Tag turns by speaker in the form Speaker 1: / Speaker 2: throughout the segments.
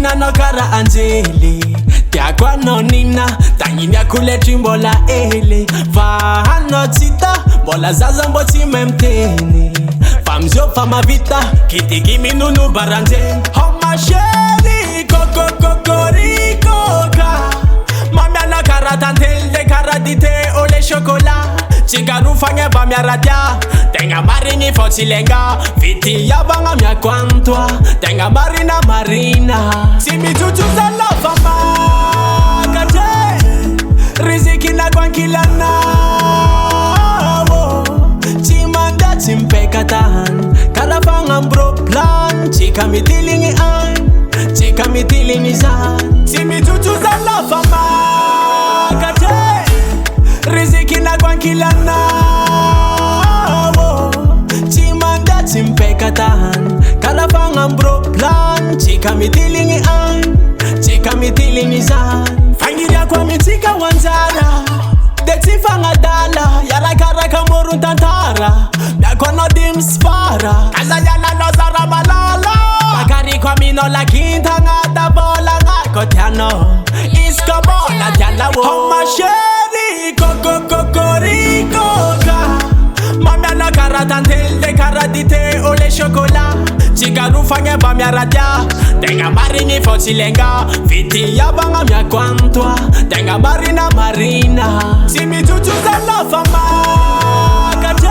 Speaker 1: Tina no kara Angeli Tiakwa no nina Tanginia kule trimbola ele Vahano tita Bola zaza mboti memteni Famzio fama vita Kiti gimi nunu baranje Oh ma Cherie Coco Cherie Coco Mamia na kara tantelde kara dite ole chocolat Chigaru fange ba mia radia Tenga marini fotilenga Viti ya banga mia kwantwa Tenga marina Simi tutu za lava magate Riziki na kwankila na Chimanda chimpekatan Kala fanga mbro plan Chika mitilingi an Chika mitilingi zan Simi tutu za lava magate Riziki na kwankila na Chimanda chimpekatan Kala fanga mbro plan Chika mitilingi an Chika mitilingi zan Fangiria kwa mitika wanzara Deti fanga dala Yala karaka moru tantara Dakono dim spara Kaza yala lozara malala Bakari kwa mino la kinta ngata bola ngakotiano Isko bola jala wo Oh ma Cherie Coco Cherie Coco Mamia na kara tantelde kara dite ole chocolat Chigaru fange ba mia radia Tenga marini fotilenga Viti ya banga mia kwantwa Tenga marina Simi tutu za lava magate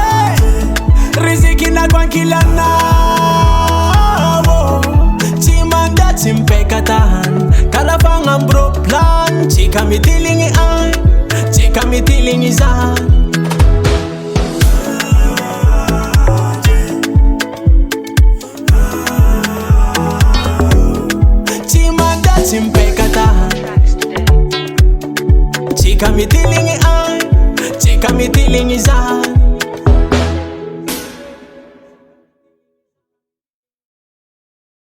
Speaker 1: Riziki na kwankila na Chimanda chimpekatan Kala fanga mbro plan Chika mitilingi an Chika mitilingi zan Chimpekata Chika mitilingi an Chika mitilingi zan